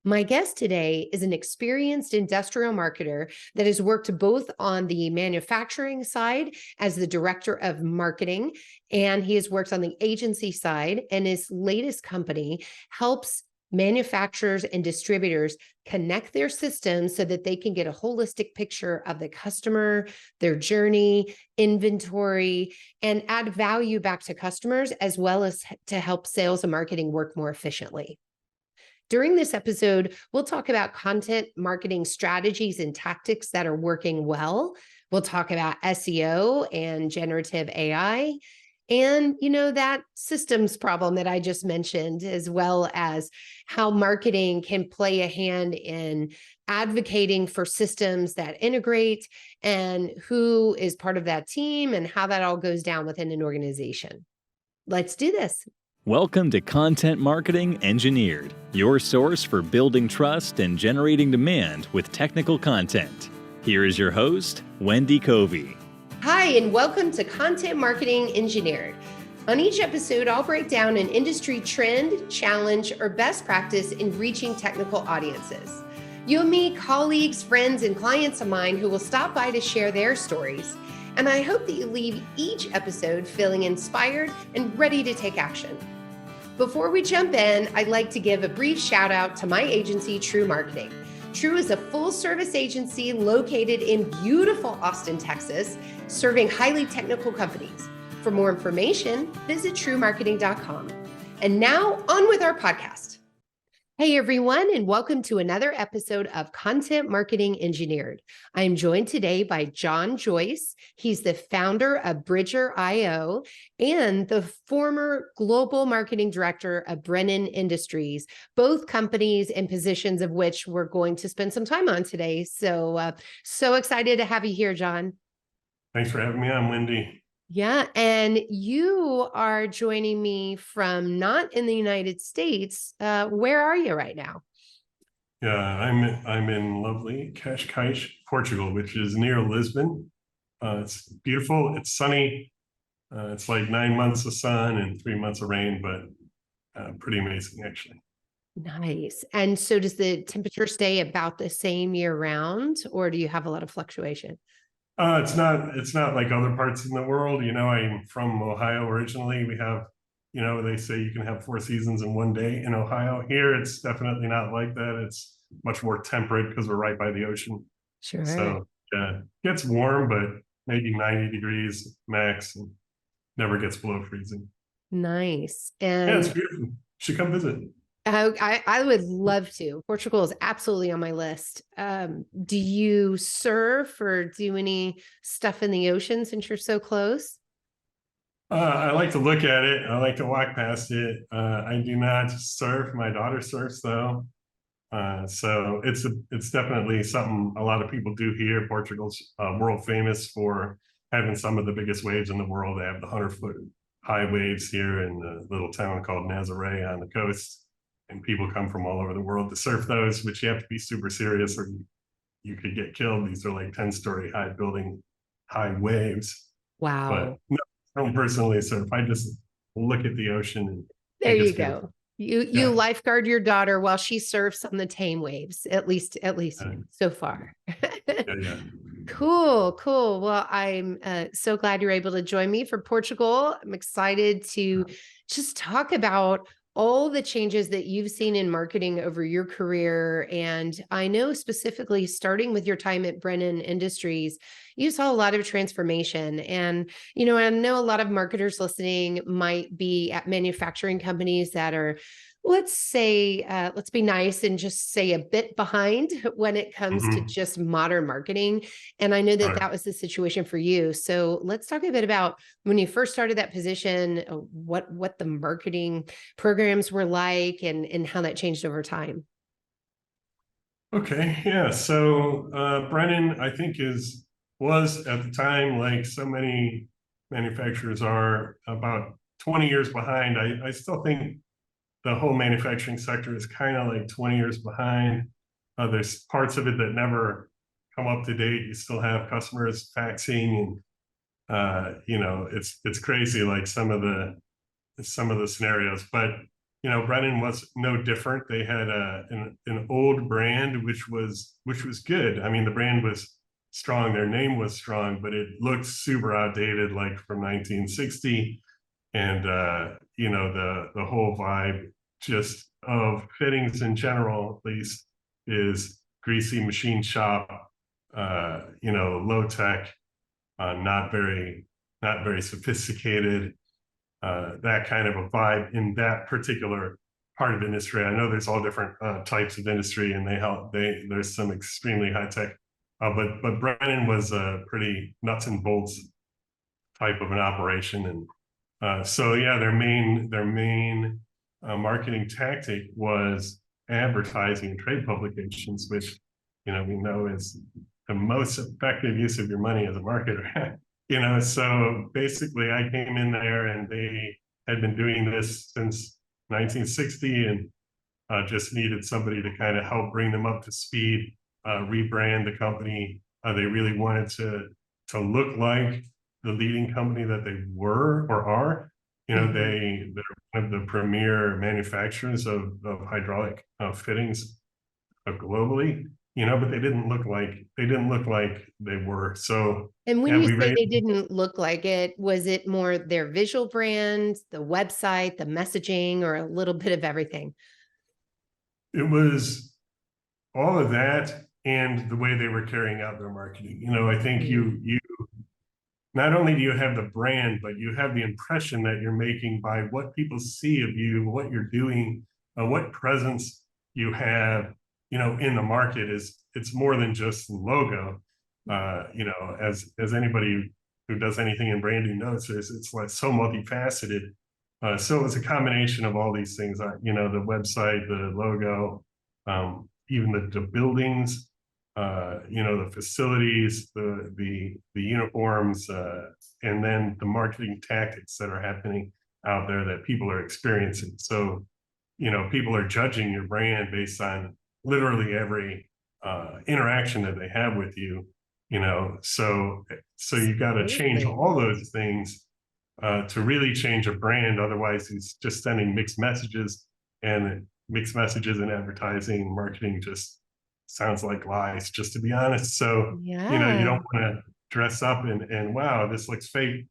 My guest today is an experienced industrial marketer that has worked both on the manufacturing side as the director of marketing, and he has worked on the agency side. And his latest company helps manufacturers and distributors connect their systems so that they can get a holistic picture of the customer, their journey, inventory, and add value back to customers, as well as to help sales and marketing work more efficiently. During this episode, we'll talk about content marketing strategies and tactics that are working well. We'll talk about SEO and generative AI and, that systems problem that I just mentioned, as well as how marketing can play a hand in advocating for systems that integrate and who is part of that team and how that all goes down within an organization. Let's do this. Welcome to Content Marketing Engineered, your source for building trust and generating demand with technical content. Here is your host, Wendy Covey. Hi, and welcome to Content Marketing Engineered. On each episode, I'll break down an industry trend, challenge, or best practice in reaching technical audiences. You'll meet colleagues, friends, and clients of mine who will stop by to share their stories. And I hope that you leave each episode feeling inspired and ready to take action. Before we jump in, I'd like to give a brief shout out to my agency, True Marketing. True is a full-service agency located in beautiful Austin, Texas, serving highly technical companies. For more information, visit truemarketing.com. And now, on with our podcast. Hey everyone, and welcome to another episode of Content Marketing Engineered. I am joined today by Joyce. He's the founder of Bridger.io and the former global marketing director of Brennan Industries, both companies and positions of which we're going to spend some time on today. So excited to have you here, John. Thanks for having me on, Wendy. Yeah, and you are joining me from not in the United States. Where are you right now? Yeah, I'm in lovely Cascais, Portugal, which is near Lisbon. It's beautiful. It's sunny. It's like 9 months of sun and 3 months of rain, but pretty amazing, actually. Nice. And so does the temperature stay about the same year round, or do you have a lot of fluctuation? It's not like other parts in the world. I'm from Ohio originally. We have, they say you can have 4 seasons in one day in Ohio. Here, it's definitely not like that. It's much more temperate because we're right by the ocean. Sure. So yeah, it gets warm, but maybe 90 degrees max, and never gets below freezing. Nice. Yeah, And it's beautiful. You should come visit. I would love to. Portugal is absolutely on my list. Do you surf or do any stuff in the ocean since you're so close? I like to look at it. I like to walk past it. I do not surf. My daughter surfs though. So it's definitely something a lot of people do here. Portugal's world famous for having some of the biggest waves in the world. They have the 100-foot high waves here in a little town called Nazaré on the coast. And people come from all over the world to surf those, but you have to be super serious or you could get killed. These are like 10-story high building, high waves. Wow. But no, I don't personally surf. I just look at the ocean. And there you go. You lifeguard your daughter while she surfs on the tame waves, at least so far. Yeah. Cool. Well, I'm so glad you're able to join me for Portugal. I'm excited to just talk about all the changes that you've seen in marketing over your career. And I know specifically starting with your time at Brennan Industries, you saw a lot of transformation. And, I know a lot of marketers listening might be at manufacturing companies that are, let's be nice and just say a bit behind when it comes to just modern marketing. And I know that that was the situation for you. So let's talk a bit about when you first started that position, what the marketing programs were like and how that changed over time. Okay. Yeah. So Brennan, I think was at the time, like so many manufacturers are, about 20 years behind. I still think the whole manufacturing sector is kind of like 20 years behind. There's parts of it that never come up to date. You still have customers faxing, and it's crazy, like some of the scenarios. But Brennan was no different. They had an old brand, which was good. I mean, the brand was strong, their name was strong, but it looked super outdated, like from 1960. And the whole vibe just of fittings in general, at least, is greasy machine shop, low tech, not very sophisticated, that kind of a vibe in that particular part of industry. I know there's all different types of industry, and there's some extremely high tech, but Brennan was a pretty nuts and bolts type of an operation, and so yeah, their main marketing tactic was advertising and trade publications, which we know is the most effective use of your money as a marketer. So basically I came in there and they had been doing this since 1960, and just needed somebody to kind of help bring them up to speed, rebrand the company. They really wanted to look like the leading company that they were or are. They're one of the premier manufacturers of hydraulic fittings globally. But they didn't look like they were. So And when yeah, you we say raised. they didn't look like it, was it more their visual brand, the website, the messaging, or a little bit of everything? It was all of that and the way they were carrying out their marketing. I think you not only do you have the brand, but you have the impression that you're making by what people see of you, what you're doing, what presence you have, in the market. It's more than just the logo. As anybody who does anything in branding knows, it's like so multifaceted. So it was a combination of all these things, the website, the logo, even the buildings, the facilities, the uniforms, and then the marketing tactics that are happening out there that people are experiencing. So, people are judging your brand based on literally every interaction that they have with you. So you got to change all those things to really change a brand. Otherwise, it's just sending mixed messages, and mixed messages in advertising, marketing just sounds like lies, just to be honest. So, you don't want to dress up and wow, this looks fake.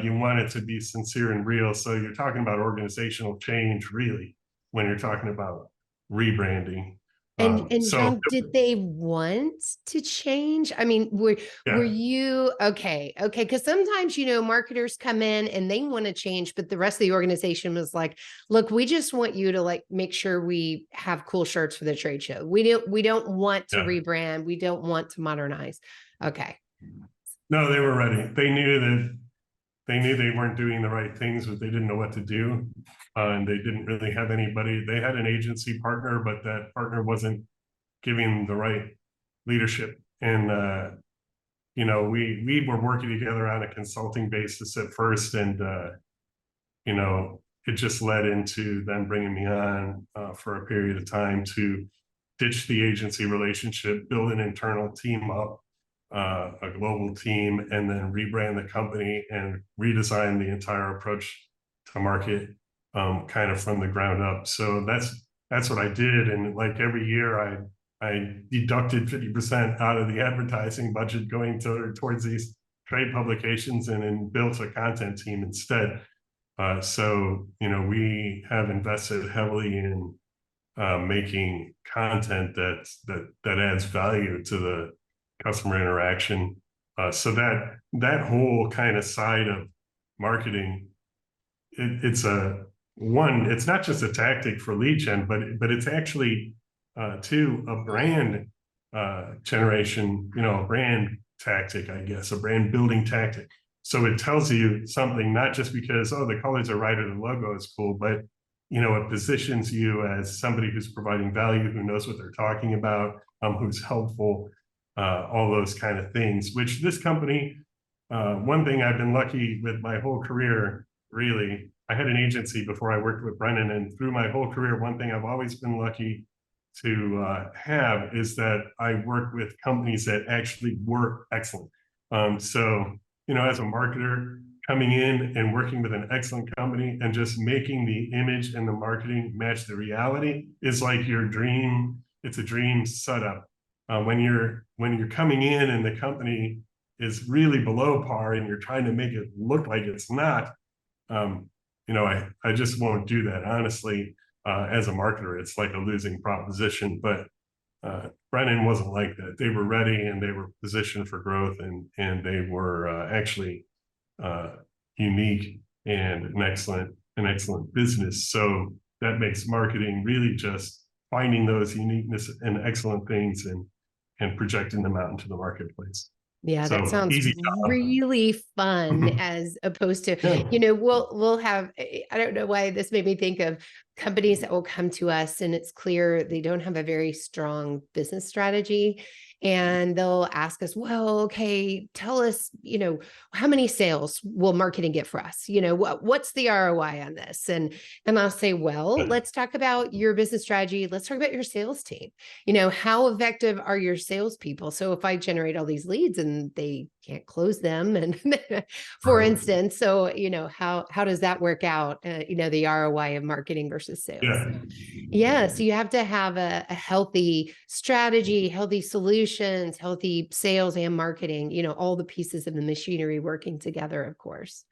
You want it to be sincere and real. So you're talking about organizational change, really, when you're talking about rebranding. And So John, did they want to change? I mean, were you okay? Because sometimes, marketers come in and they want to change, but the rest of the organization was like, look, we just want you to make sure we have cool shirts for the trade show. We don't want to rebrand. We don't want to modernize. Okay. No, they were ready. They knew they weren't doing the right things, but they didn't know what to do. And they didn't really have anybody. They had an agency partner, but that partner wasn't giving the right leadership. And, we were working together on a consulting basis at first. And, it just led into them bringing me on for a period of time to ditch the agency relationship, build an internal team up, a global team, and then rebrand the company and redesign the entire approach to market, kind of from the ground up. So that's what I did. And like every year I deducted 50% out of the advertising budget going towards these trade publications, and then built a content team instead. So we have invested heavily in making content that adds value to the customer interaction. So that whole kind of side of marketing, it's not just a tactic for lead gen, but it's actually to a brand generation, a brand tactic, I guess, a brand building tactic. So it tells you something, not just because, the colors are right or the logo is cool, but it positions you as somebody who's providing value, who knows what they're talking about, who's helpful, all those kind of things, which this company, one thing I've been lucky with my whole career, really, I had an agency before I worked with Brennan, and through my whole career, one thing I've always been lucky to have is that I work with companies that actually were excellent. So, as a marketer, coming in and working with an excellent company and just making the image and the marketing match the reality is like your dream. It's a dream setup. When you're coming in and the company is really below par and you're trying to make it look like it's not, I just won't do that. Honestly, as a marketer, it's like a losing proposition. But Brennan wasn't like that. They were ready and they were positioned for growth, and they were actually unique and an excellent business. So that makes marketing really just finding those uniqueness and excellent things and projecting them out into the marketplace. Yeah, So that sounds easy job. really fun as opposed to, Yeah. we'll have, I don't know why this made me think of companies that will come to us and it's clear they don't have a very strong business strategy. And they'll ask us, well, okay, tell us, how many sales will marketing get for us? What's the ROI on this? And I'll say, well, let's talk about your business strategy. Let's talk about your sales team. How effective are your salespeople? So if I generate all these leads and they can't close them, and for instance, so how does that work out? The ROI of marketing versus sales. Yeah. So you have to have a healthy strategy, healthy solutions, healthy sales and marketing. All the pieces of the machinery working together, of course.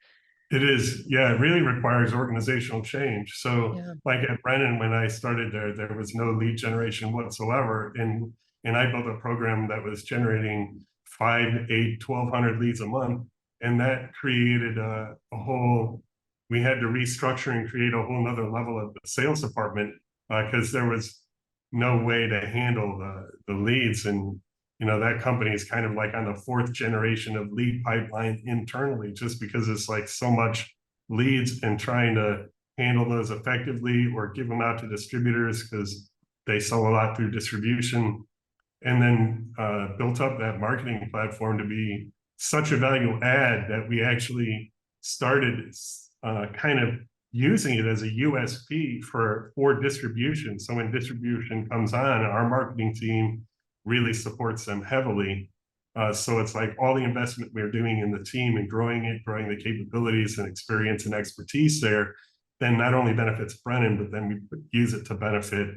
It is, yeah, it really requires organizational change. So Yeah. like at Brennan, when I started there was no lead generation whatsoever. And I built a program that was generating 5, 8, 1,200 leads a month. And that created a whole, we had to restructure and create a whole nother level of the sales department because there was no way to handle the leads. And that company is kind of like on the 4th generation of lead pipeline internally, just because it's like so much leads and trying to handle those effectively or give them out to distributors because they sell a lot through distribution. And then built up that marketing platform to be such a value add that we actually started kind of using it as a USP for distribution. So when distribution comes on, our marketing team really supports them heavily. So it's like all the investment we're doing in the team and growing the capabilities and experience and expertise there, then not only benefits Brennan, but then we use it to benefit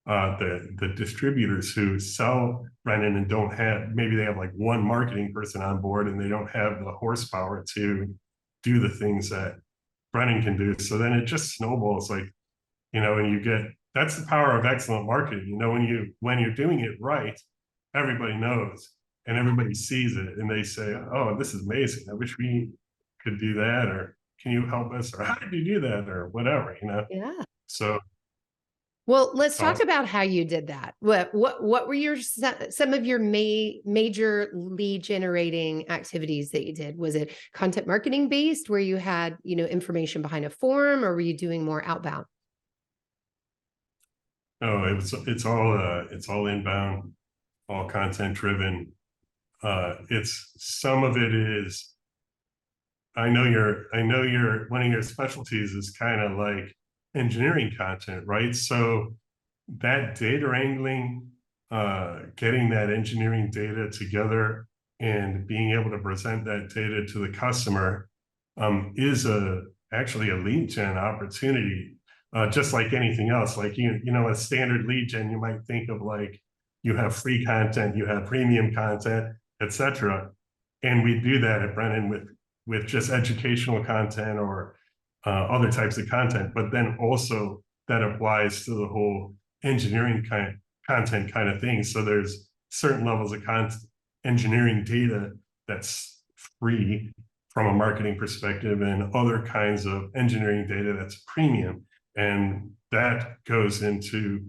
the distributors who sell Brennan and don't have, maybe they have like one marketing person on board and they don't have the horsepower to do the things that Brennan can do. So then it just snowballs, like, and you get, that's the power of excellent marketing. When you're doing it right, everybody knows and everybody sees it and they say, oh, this is amazing. I wish we could do that. Or can you help us? Or how did you do that? Or whatever, Yeah. So. Well, let's talk about how you did that. What were some of your major lead generating activities that you did? Was it content marketing based where you had, information behind a form, or were you doing more outbound? No, it's all inbound, all content driven. It's some of it is, I know one of your specialties is kind of like engineering content, right? So that data wrangling, getting that engineering data together and being able to present that data to the customer is actually a lead gen opportunity. Just like anything else, like a standard lead gen, you might think of like you have free content, you have premium content, etc. And we do that at Brennan with just educational content or other types of content, but then also that applies to the whole engineering content kind of thing. So there's certain levels of engineering data that's free from a marketing perspective and other kinds of engineering data that's premium. And that goes into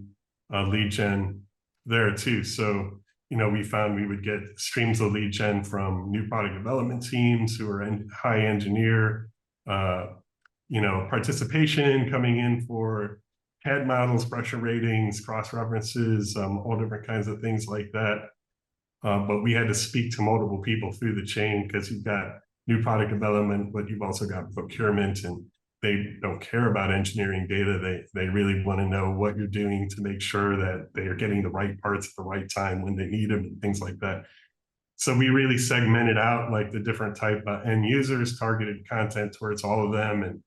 lead gen there too. So, we found we would get streams of lead gen from new product development teams who are high engineer, participation coming in for CAD models, pressure ratings, cross references, all different kinds of things like that. But we had to speak to multiple people through the chain because you've got new product development, but you've also got procurement, and they don't care about engineering data. They really want to know what you're doing to make sure that they are getting the right parts at the right time when they need them and things like that. So we really segmented out like the different type of end users, targeted content towards all of them, and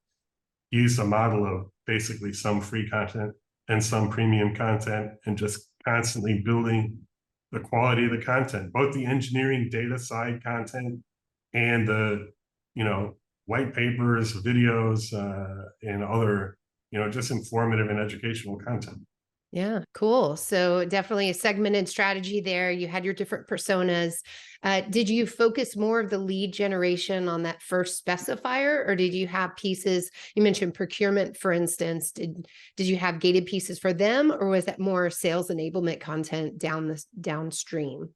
used a model of basically some free content and some premium content, and just constantly building the quality of the content, both the engineering data side content and the, white papers, videos, and other, just informative and educational content. Yeah, cool. So definitely a segmented strategy there. You had your different personas. Did you focus more of the lead generation on that first specifier, or did you have pieces? You mentioned procurement, for instance. Did you have gated pieces for them, or was that more sales enablement content downstream?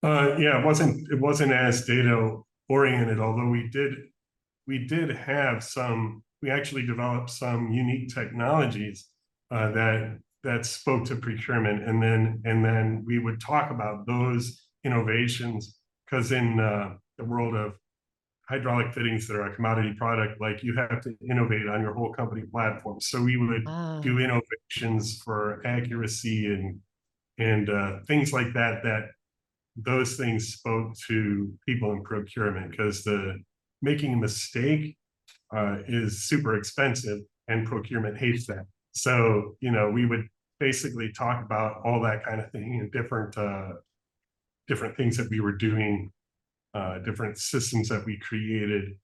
Yeah, it wasn't as data oriented, although we actually developed some unique technologies that spoke to procurement, and then we would talk about those innovations, because in the world of hydraulic fittings that are a commodity product, like, you have to innovate on your whole company platform. So we would do innovations for accuracy and things like that, those things spoke to people in procurement, because the making a mistake is super expensive, and procurement hates that. So, we would basically talk about all that kind of thing, and different things that we were doing, different systems that we created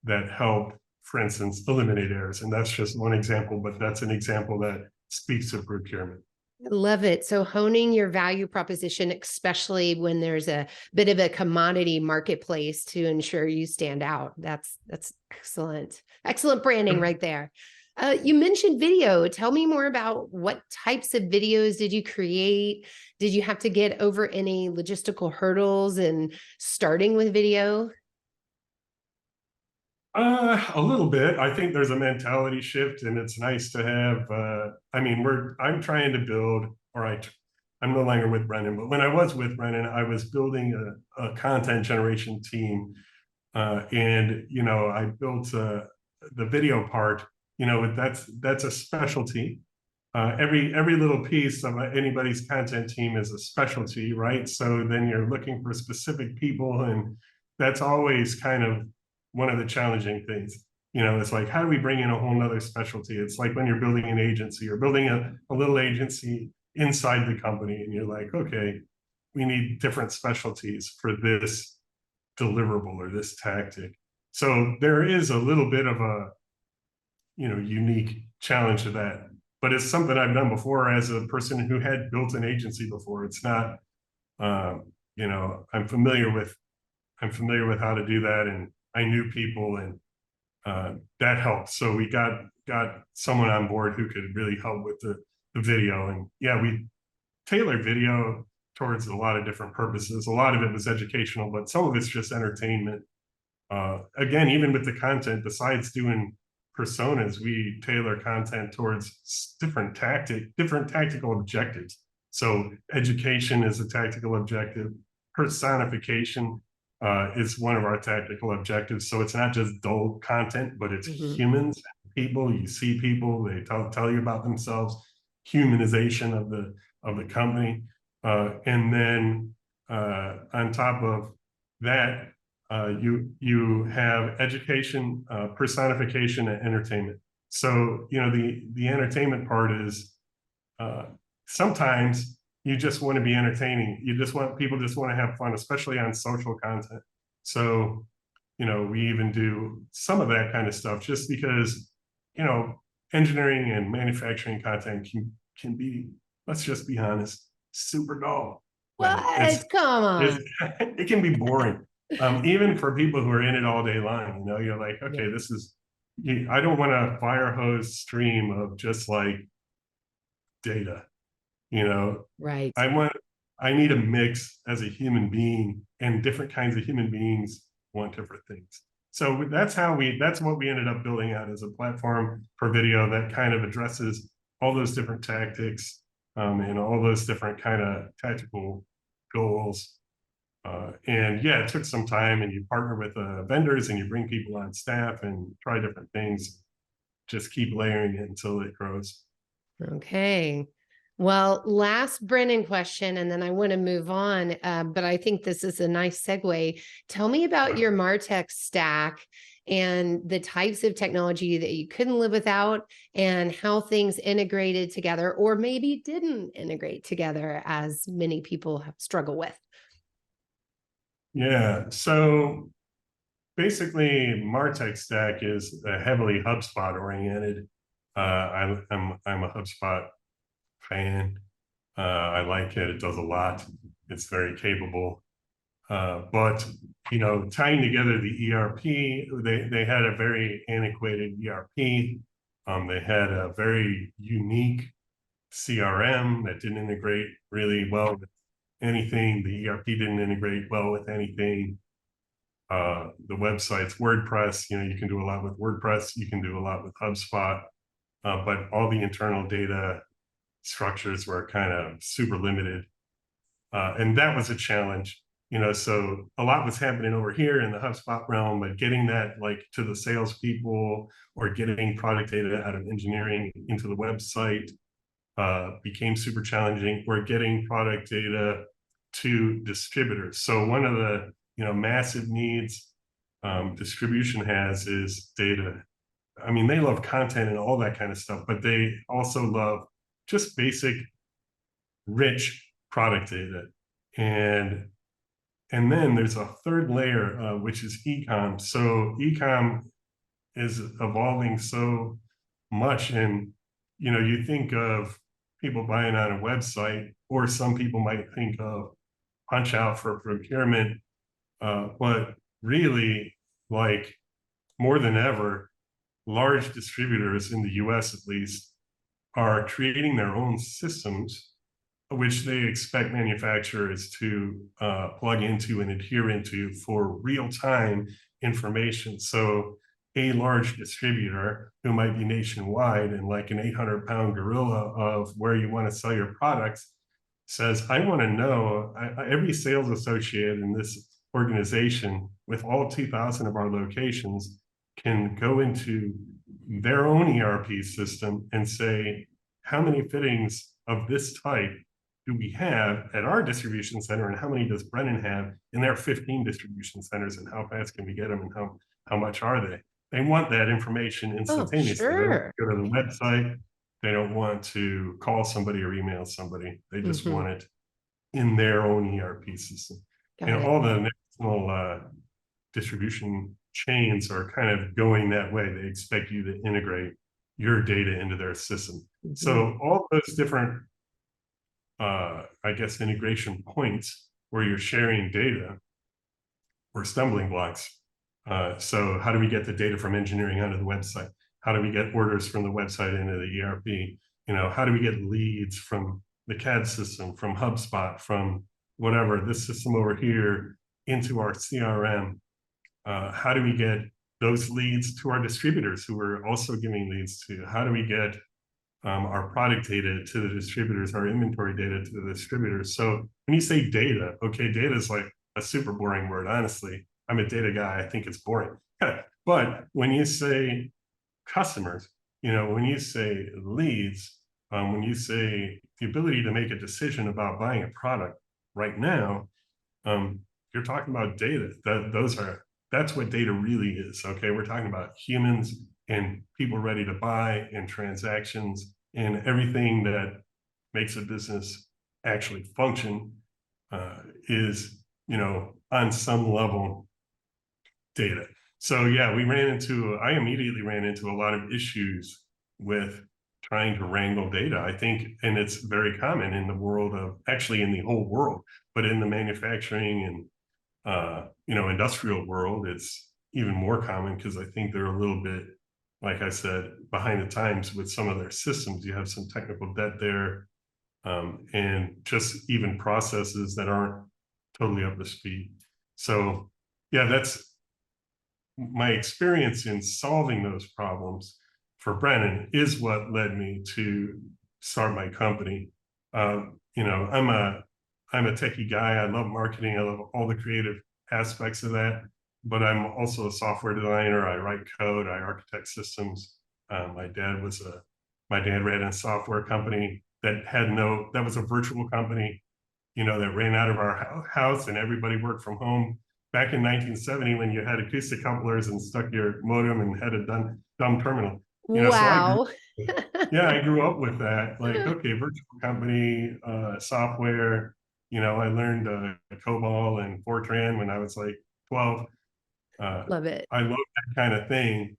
that help, for instance, eliminate errors. And that's just one example, but that's an example that speaks to procurement. Love it. So honing your value proposition, especially when there's a bit of a commodity marketplace, to ensure you stand out. That's excellent. Excellent branding right there. You mentioned video. Tell me more about what types of videos did you create? Did you have to get over any logistical hurdles in starting with video? A little bit. I think there's a mentality shift, and it's nice to have. I'm trying to build. I'm no longer with Brennan, but when I was with Brennan, I was building a content generation team, and I built the video part. That's a specialty. Every little piece of anybody's content team is a specialty, right? So then you're looking for specific people, and that's always kind of one of the challenging things. It's like, how do we bring in a whole nother specialty? It's like when you're building an agency, you're building a little agency inside the company, and you're like, okay, we need different specialties for this deliverable or this tactic. So there is a little bit of a, unique challenge to that, but it's something I've done before as a person who had built an agency before. It's not, I'm familiar with how to do that, and I knew people, and that helped. So we got someone on board who could really help with the video. And yeah, we tailored video towards a lot of different purposes. A lot of it was educational, but some of it's just entertainment. Again, even with the content, besides doing personas, we tailor content towards different tactical objectives. So education is a tactical objective. Personification is one of our tactical objectives. So it's not just dull content, but it's humans, people. You see people, they tell you about themselves. Humanization of the company, and then on top of that, you have education, personification, and entertainment. So the entertainment part is sometimes you just want to be entertaining. People just want to have fun, especially on social content. So, we even do some of that kind of stuff, just because, engineering and manufacturing content can be, let's just be honest, super dull. Come on. It can be boring. Even for people who are in it all day long, you're like, okay, I don't want a fire hose stream of just like data. Right. I need a mix as a human being, and different kinds of human beings want different things. So that's what we ended up building out as a platform for video that kind of addresses all those different tactics, and all those different kind of tactical goals. And yeah, it took some time, and you partner with vendors, and you bring people on staff and try different things. Just keep layering it until it grows. Okay. Well, last Brennan question, and then I want to move on. But I think this is a nice segue. Tell me about your MarTech stack and the types of technology that you couldn't live without, and how things integrated together, or maybe didn't integrate together, as many people have struggled with. Yeah. So basically, MarTech stack is heavily HubSpot oriented. I'm a HubSpot fan. I like it. It does a lot. It's very capable. But tying together the ERP, they had a very antiquated ERP. They had a very unique CRM that didn't integrate really well with anything. The ERP didn't integrate well with anything. The website's WordPress. You can do a lot with WordPress. You can do a lot with HubSpot. But all the internal data structures were kind of super limited. And that was a challenge. So a lot was happening over here in the HubSpot realm, but getting that to the salespeople or getting product data out of engineering into the website became super challenging. Or getting product data to distributors. So one of the massive needs distribution has is data. I mean, they love content and all that kind of stuff, but they also love just basic, rich product data. And then there's a third layer, which is e-com. So e-com is evolving so much, and you think of people buying on a website, or some people might think of punch out for procurement, but really, more than ever, large distributors in the US at least are creating their own systems, which they expect manufacturers to plug into and adhere into for real-time information. So a large distributor who might be nationwide and like an 800-pound gorilla of where you want to sell your products says, I want to know, every sales associate in this organization with all 2,000 of our locations can go into their own ERP system and say, how many fittings of this type do we have at our distribution center, and how many does Brennan have in their 15 distribution centers, and how fast can we get them, and how much are they? They want that information instantaneously. Oh, They don't sure. go to the website. They don't want to call somebody or email somebody. They just want it in their own ERP system. Got And it. all the national distribution chains are kind of going that way. They expect you to integrate your data into their system. So all those different I guess, integration points where you're sharing data or stumbling blocks. So how do we get the data from engineering onto the website? How do we get orders from the website into the ERP? How do we get leads from the CAD system, from HubSpot, from whatever, this system over here into our CRM? How do we get those leads to our distributors who we're also giving leads to? How do we get our product data to the distributors, our inventory data to the distributors? So when you say data, okay, data is like a super boring word, honestly. I'm a data guy, I think it's boring. But when you say customers, when you say leads, when you say the ability to make a decision about buying a product right now, you're talking about data. That's what data really is. Okay, we're talking about humans and people ready to buy, and transactions, and everything that makes a business actually function is, on some level, data. So yeah, I immediately ran into a lot of issues with trying to wrangle data, I think, and it's very common in the world of, actually in the whole world, but in the manufacturing and industrial world, it's even more common, because I think they're a little bit, like I said, behind the times with some of their systems. You have some technical debt there, and just even processes that aren't totally up to speed. So yeah, that's my experience in solving those problems for Brennan is what led me to start my company. I'm a techie guy. I love marketing. I love all the creative aspects of that, but I'm also a software designer. I write code. I architect systems. My dad ran a software company that was a virtual company, that ran out of our house and everybody worked from home. Back in 1970, when you had acoustic couplers and stuck your modem and had a dumb terminal. So Wow. I grew up with that. Like, okay, virtual company, software. I learned COBOL and Fortran when I was like 12. Love it. I love that kind of thing.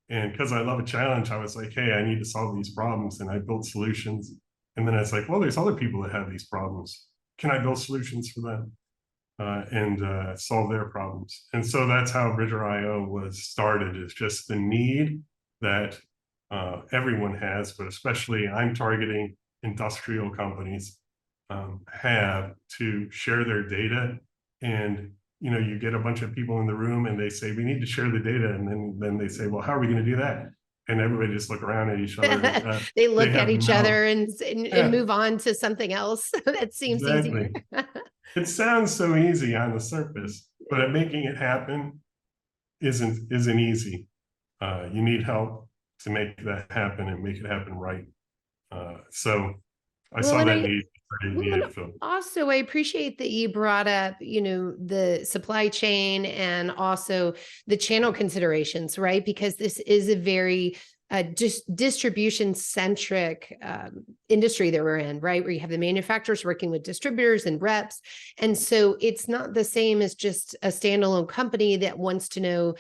And because I love a challenge, I was like, hey, I need to solve these problems. And I built solutions. And then I was like, well, there's other people that have these problems. Can I build solutions for them and solve their problems? And so that's how Bridger.io was started, is just the need that everyone has, but especially I'm targeting industrial companies have to share their data. And you get a bunch of people in the room and they say, we need to share the data. And then they say, well, how are we going to do that? And everybody just look around at each other. They look at have each other and move on to something else that seems easier. Exactly. It sounds so easy on the surface, but making it happen isn't easy. You need help to make that happen and make it happen right. So I saw that need. Also, I appreciate that you brought up, the supply chain and also the channel considerations, right? Because this is a very just distribution centric industry that we're in, right? Where you have the manufacturers working with distributors and reps. And so it's not the same as just a standalone company that wants to know,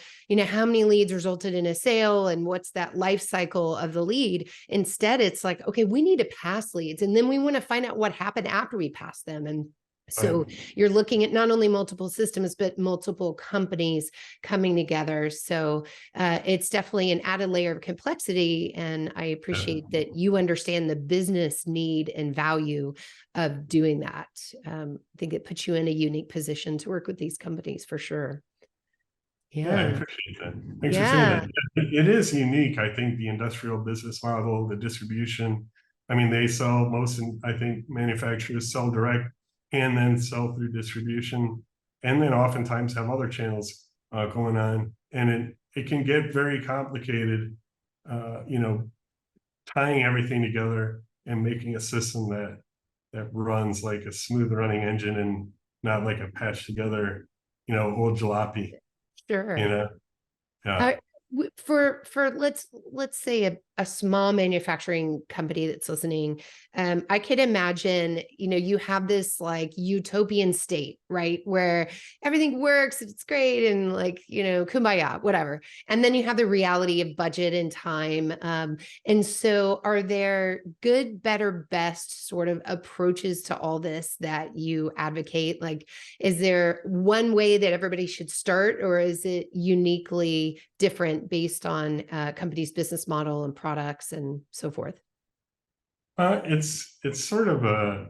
how many leads resulted in a sale and what's that life cycle of the lead. Instead, it's like, okay, we need to pass leads. And then we want to find out what happened after we pass them. And so you're looking at not only multiple systems, but multiple companies coming together. So it's definitely an added layer of complexity. And I appreciate that you understand the business need and value of doing that. I think it puts you in a unique position to work with these companies for sure. Yeah, I appreciate that. Thanks for saying that. It is unique. I think the industrial business model, the distribution, they sell I think manufacturers sell direct and then sell through distribution, and then oftentimes have other channels going on. And it can get very complicated, tying everything together and making a system that runs like a smooth running engine and not like a patched together, old jalopy. Sure. For let's say a small manufacturing company that's listening, I could imagine, you have this like utopian state, right? Where everything works, it's great. And like, kumbaya, whatever. And then you have the reality of budget and time. And so are there good, better, best sort of approaches to all this that you advocate? Like, is there one way that everybody should start, or is it uniquely different based on company's business model and products and so forth? It's sort of a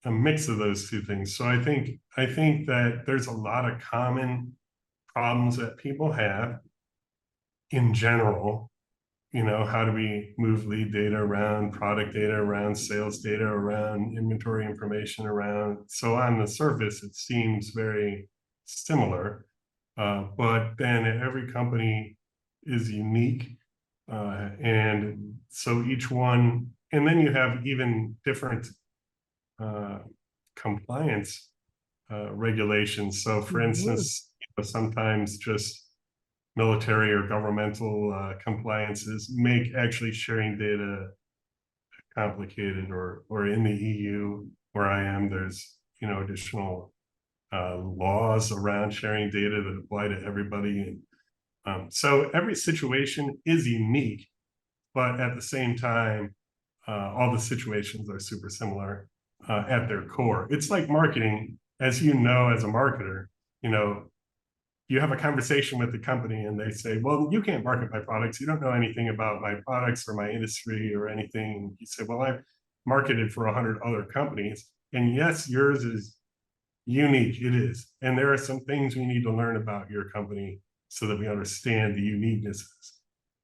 mix of those two things. So I think that there's a lot of common problems that people have in general. How do we move lead data around, product data around, sales data around, inventory information around? So on the surface, it seems very similar, but then every company is unique. And so each one, and then you have even different compliance regulations. So for instance, sometimes just military or governmental compliances make actually sharing data complicated, or in the EU where I am, there's additional laws around sharing data that apply to everybody. And so every situation is unique, but at the same time, all the situations are super similar at their core. It's like marketing, as as a marketer, you have a conversation with the company and they say, well, you can't market my products. You don't know anything about my products or my industry or anything. You say, well, I've marketed for 100 other companies. And yes, yours is unique. It is. And there are some things we need to learn about your company so that we understand the uniquenesses.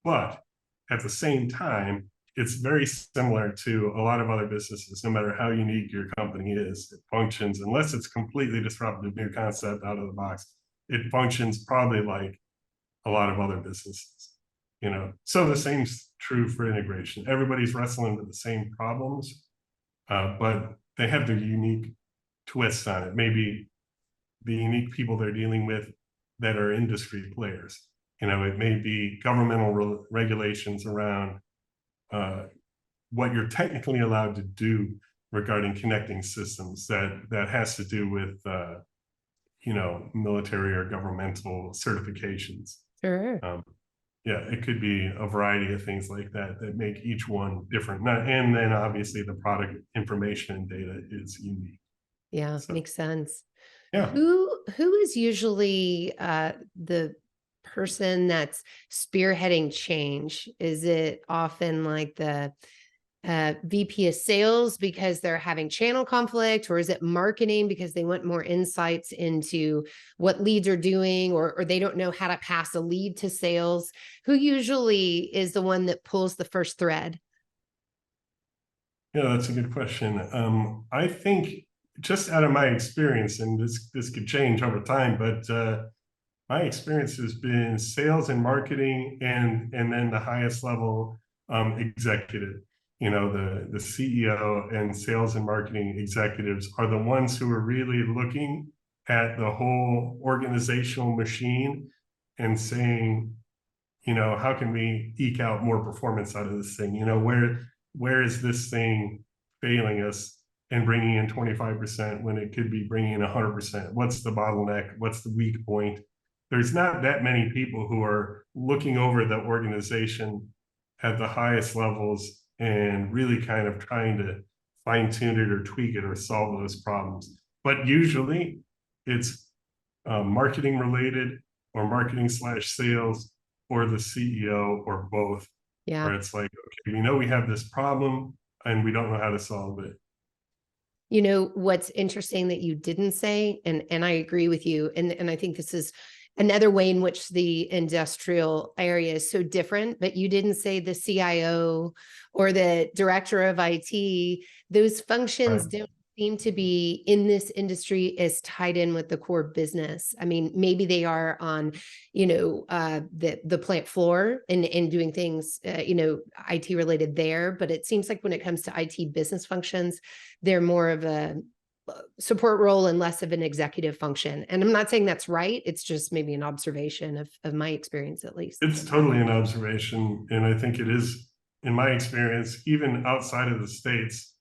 But at the same time, it's very similar to a lot of other businesses. No matter how unique your company is, it functions, unless it's completely disruptive new concept out of the box, it functions probably like a lot of other businesses, So the same's true for integration. Everybody's wrestling with the same problems, but they have their unique twist on it. Maybe the unique people they're dealing with that are industry players. It may be governmental regulations around what you're technically allowed to do regarding connecting systems that has to do with military or governmental certifications. Sure. Yeah, it could be a variety of things like that that make each one different. And then obviously the product information and data is unique. Yeah, So, makes sense. yeah. Who is usually the person that's spearheading change? Is it often like the VP of sales because they're having channel conflict, or is it marketing because they want more insights into what leads are doing, or they don't know how to pass a lead to sales? Who usually is the one that pulls the first thread? Yeah, that's a good question. I think just out of my experience, and this could change over time, but my experience has been sales and marketing, and then the highest level executive. The CEO and sales and marketing executives are the ones who are really looking at the whole organizational machine and saying, how can we eke out more performance out of this thing? Where is this thing failing us and bringing in 25% when it could be bringing in 100%? What's the bottleneck? What's the weak point? There's not that many people who are looking over the organization at the highest levels and really kind of trying to fine tune it or tweak it or solve those problems. But usually it's marketing related or marketing/sales or the CEO or both. Yeah. Where it's like, okay, we have this problem and we don't know how to solve it. What's interesting that you didn't say, and I agree with you, and I think this is another way in which the industrial area is so different, but you didn't say the CIO or the director of IT. Those functions don't seem to be in this industry as tied in with the core business. I mean, maybe they are on, the plant floor and doing things, IT related there, but it seems like when it comes to IT business functions, they're more of a support role and less of an executive function. And I'm not saying that's right. It's just maybe an observation of my experience, at least. It's totally an observation. And I think it is, in my experience, even outside of the States,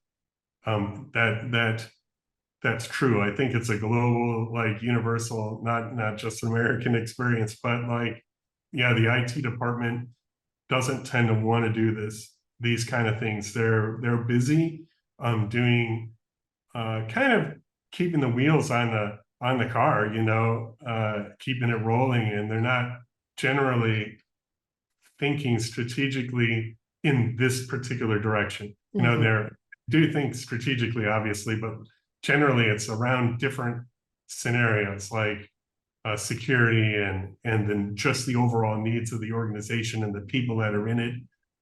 that's true. I think it's a global, universal, not just an American experience, but the IT department doesn't tend to want to do these kind of things. They're busy doing kind of keeping the wheels on the car, keeping it rolling, and they're not generally thinking strategically in this particular direction. Mm-hmm. They do think strategically, obviously, but generally it's around different scenarios like security and then just the overall needs of the organization and the people that are in it,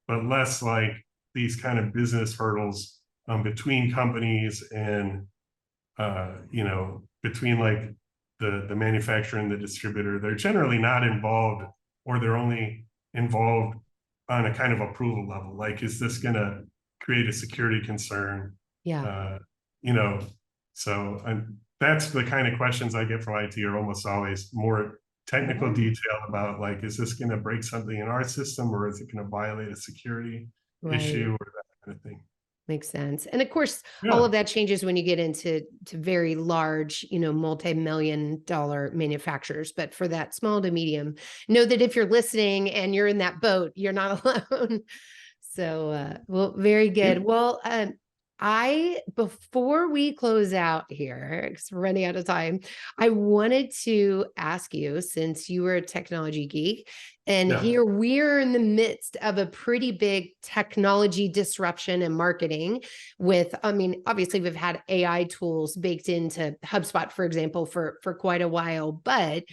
but less like these kind of business hurdles between companies and between like the manufacturer and the distributor. They're generally not involved, or they're only involved on a kind of approval level. Like, is this going to create a security concern? Yeah. So that's the kind of questions I get from IT are almost always more technical detail about like, is this going to break something in our system, or is it going to violate a security issue, or that kind of thing. Makes sense. And of course, all of that changes when you get into very large, multi-million-dollar manufacturers. But for that small to medium, know that if you're listening and you're in that boat, you're not alone. So, well, very good. Well, before we close out here, because we're running out of time, I wanted to ask you, since you were a technology geek, and here we're in the midst of a pretty big technology disruption in marketing obviously we've had AI tools baked into HubSpot, for example, for quite a while, but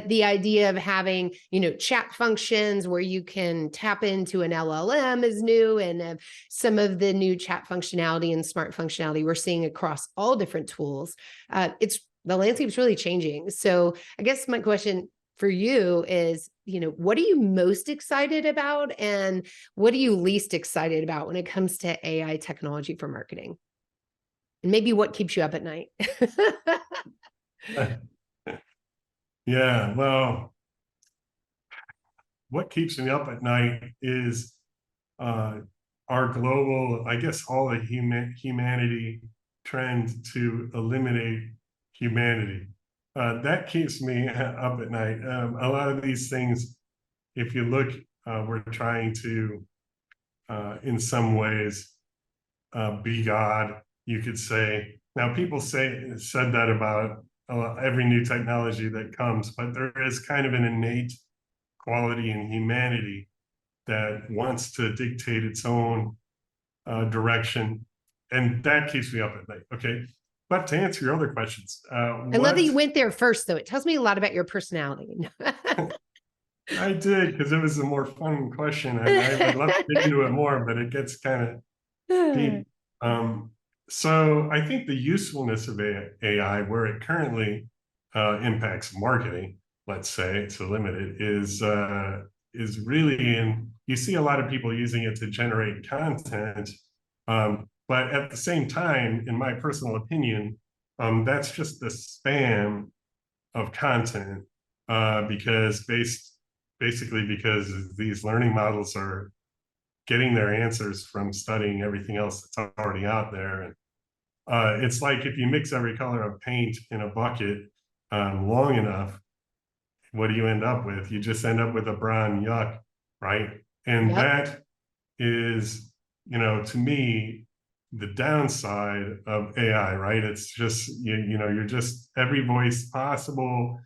the idea of having, chat functions where you can tap into an LLM is new, and some of the new chat functionality and smart functionality we're seeing across all different tools. The landscape's really changing. So I guess my question for you is, what are you most excited about, and what are you least excited about when it comes to AI technology for marketing? And maybe what keeps you up at night. Yeah, well, what keeps me up at night is uh, our global, I guess, all the humanity trend to eliminate humanity. That keeps me up at night. A lot of these things, if you look, we're trying to, in some ways, be God, you could say. Now, people said that about every new technology that comes, but there is kind of an innate quality in humanity that wants to dictate its own direction, and that keeps me up at night. Okay, but to answer your other questions, I love that you went there first, though. It tells me a lot about your personality. I did, because it was a more fun question. I would love to get into it more, but it gets kind of deep. So I think the usefulness of AI, where it currently impacts marketing, let's say to limit it, is really in, you see a lot of people using it to generate content, but at the same time, in my personal opinion, that's just the spam of content, because basically because these learning models are getting their answers from studying everything else that's already out there. And it's like if you mix every color of paint in a bucket long enough, what do you end up with? You just end up with a brown yuck, right? And Yep. that is, to me, the downside of AI, right? It's just, you're just every voice possible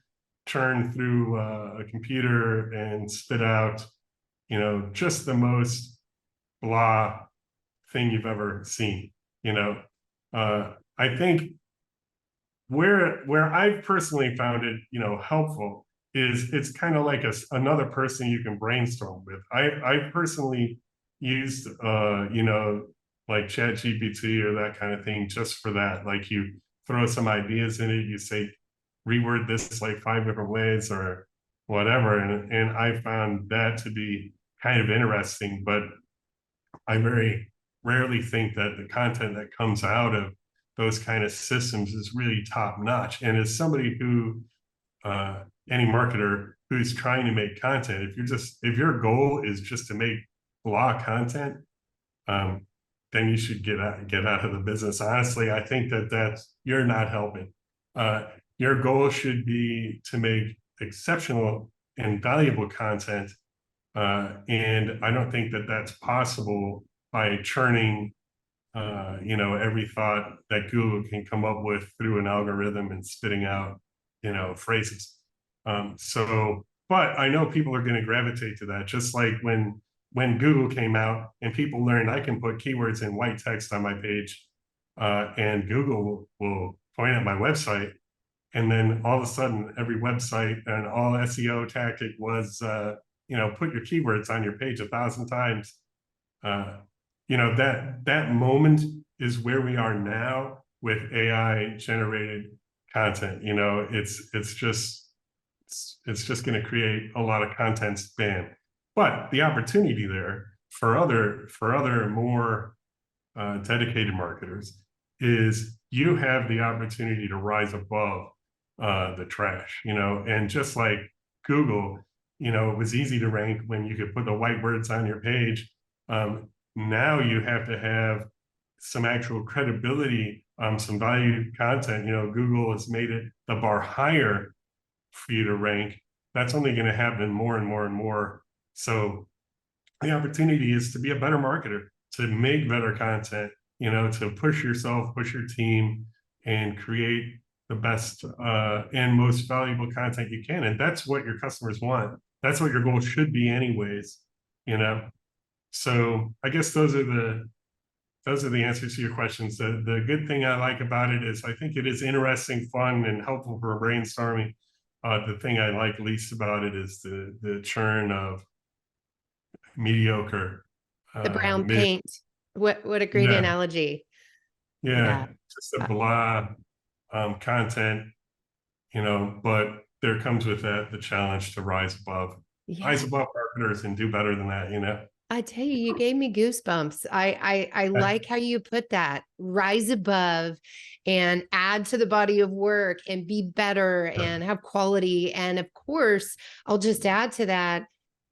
churn through a computer and spit out, just the most blah thing you've ever seen. I think where I've personally found it, helpful is it's kind of like another person you can brainstorm with. I personally used, like ChatGPT or that kind of thing just for that. Like you throw some ideas in it, you say, reword this like 5 different ways or whatever. And I found that to be kind of interesting, but I very rarely think that the content that comes out of those kind of systems is really top notch. And as somebody who, any marketer who's trying to make content, if your goal is just to make blah content, then you should get out of the business. Honestly, I think you're not helping. Your goal should be to make exceptional and valuable content. And I don't think that that's possible by churning, every thought that Google can come up with through an algorithm and spitting out, phrases. But I know people are going to gravitate to that, just like when Google came out and people learned I can put keywords in white text on my page, and Google will point at my website. And then all of a sudden, every website and all SEO tactic was, put your keywords on your page 1,000 times. That moment is where we are now with AI generated content. It's just going to create a lot of content spam. But the opportunity there for other more dedicated marketers is you have the opportunity to rise above the trash, and just like Google, it was easy to rank when you could put the white words on your page. Now you have to have some actual credibility, some valued content. Google has made it the bar higher for you to rank. That's only going to happen more and more and more. So the opportunity is to be a better marketer, to make better content, to push yourself, push your team, and create the best and most valuable content you can. And that's what your customers want. That's what your goal should be anyways, So I guess those are the answers to your questions. The good thing I like about it is I think it is interesting, fun, and helpful for brainstorming. The thing I like least about it is the churn of mediocre. The brown paint. What a great analogy. Yeah, just a blah content, but there comes with that the challenge to rise above marketers and do better than that, I tell you, you gave me goosebumps. I like how you put that. Rise above and add to the body of work and be better and have quality. And of course, I'll just add to that.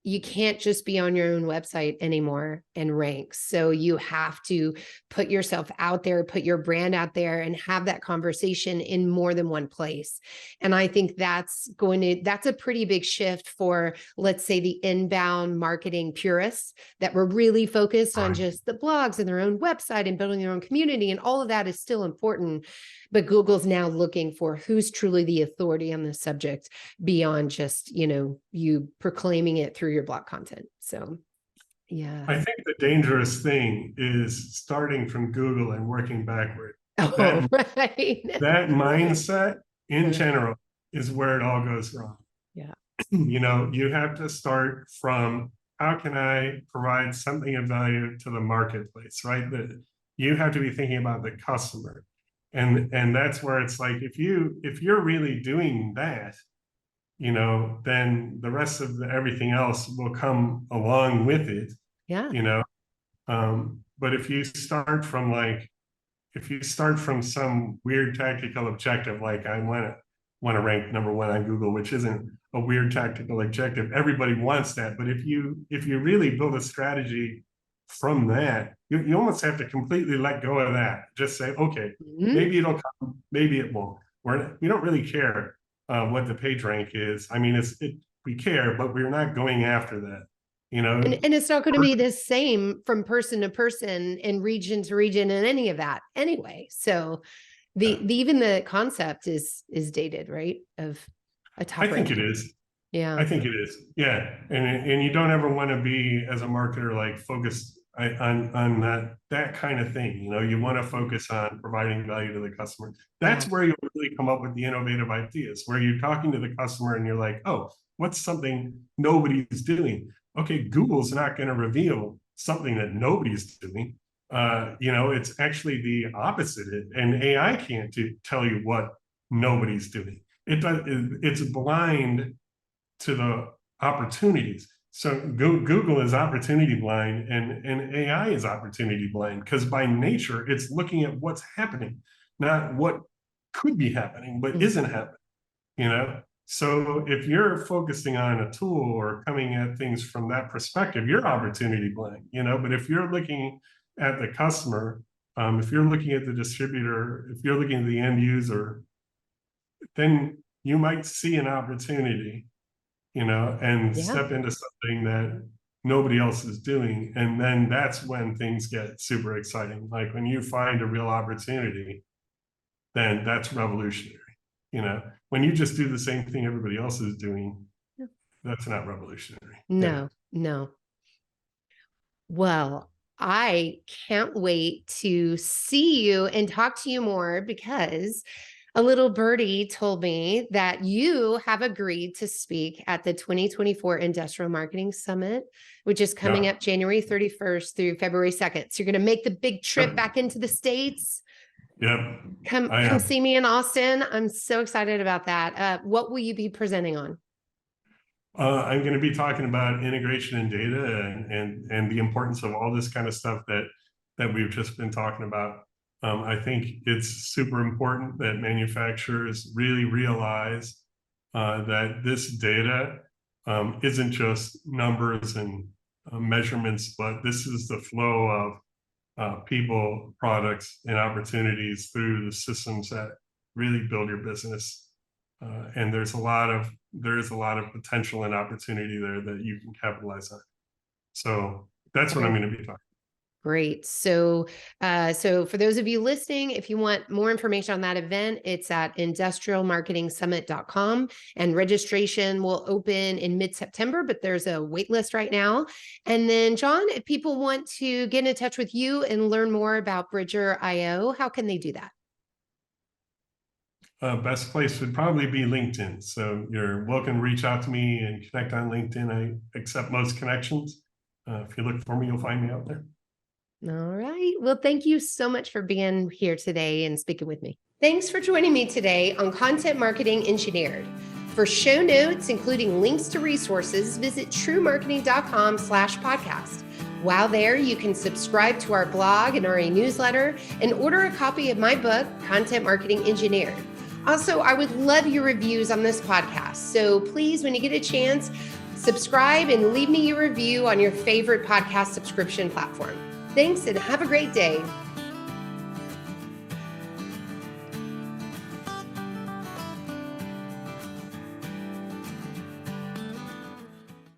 You can't just be on your own website anymore and rank. So you have to put yourself out there, put your brand out there, and have that conversation in more than one place. And I think that's a pretty big shift for, let's say, the inbound marketing purists that were really focused on just the blogs and their own website and building their own community. And all of that is still important. But Google's now looking for who's truly the authority on the subject beyond just, you proclaiming it through your blog content. So, yeah. I think the dangerous thing is starting from Google and working backward. Oh, right. That mindset in general is where it all goes wrong. Yeah. You have to start from, how can I provide something of value to the marketplace, right? That you have to be thinking about the customer. And that's where it's like, if you're really doing that, then the rest of everything else will come along with it. Yeah. But if you start from some weird tactical objective, like I want to rank number one on Google, which isn't a weird tactical objective. Everybody wants that. But if you really build a strategy from that, you almost have to completely let go of that. Just say, okay, maybe it'll come, maybe it won't. We don't really care what the page rank is. I mean, we care, but we're not going after that. And it's not going to be the same from person to person and region to region and any of that anyway. So even the concept is dated, right? Of a top I think it is. Yeah. I think it is. Yeah. And you don't ever want to be, as a marketer, like focused on that kind of thing. You want to focus on providing value to the customer. That's where you really come up with the innovative ideas, where you're talking to the customer and you're like, oh, what's something nobody's doing? Okay, Google's not going to reveal something that nobody's doing. It's actually the opposite. And AI can't tell you what nobody's doing. It's blind to the opportunities. So Google is opportunity blind, and AI is opportunity blind, because by nature, it's looking at what's happening, not what could be happening, but isn't happening, So if you're focusing on a tool or coming at things from that perspective, you're opportunity blind, but if you're looking at the customer, if you're looking at the distributor, if you're looking at the end user, then you might see an opportunity, and step into something that nobody else is doing. And then that's when things get super exciting. Like when you find a real opportunity, then that's revolutionary. When you just do the same thing everybody else is doing, that's not revolutionary. No. Well, I can't wait to see you and talk to you more, because a little birdie told me that you have agreed to speak at the 2024 Industrial Marketing Summit, which is coming up January 31st through February 2nd. So you're going to make the big trip back into the States. Yep. Come see me in Austin. I'm so excited about that. What will you be presenting on? I'm going to be talking about integration in data and the importance of all this kind of stuff that we've just been talking about. I think it's super important that manufacturers really realize that this data isn't just numbers and measurements, but this is the flow of people, products, and opportunities through the systems that really build your business. And there is a lot of potential and opportunity there that you can capitalize on. So that's what I'm going to be talking. Great. So for those of you listening, if you want more information on that event, it's at industrialmarketingsummit.com, and registration will open in mid-September, but there's a wait list right now. And then, John, if people want to get in touch with you and learn more about Bridger.io, how can they do that? Best place would probably be LinkedIn. So you're welcome to reach out to me and connect on LinkedIn. I accept most connections. If you look for me, you'll find me out there. All right. Well, thank you so much for being here today and speaking with me. Thanks for joining me today on Content Marketing Engineered. For show notes, including links to resources, visit truemarketing.com/podcast. While there, you can subscribe to our blog and our newsletter and order a copy of my book, Content Marketing Engineered. Also, I would love your reviews on this podcast. So please, when you get a chance, subscribe and leave me your review on your favorite podcast subscription platform. Thanks and have a great day.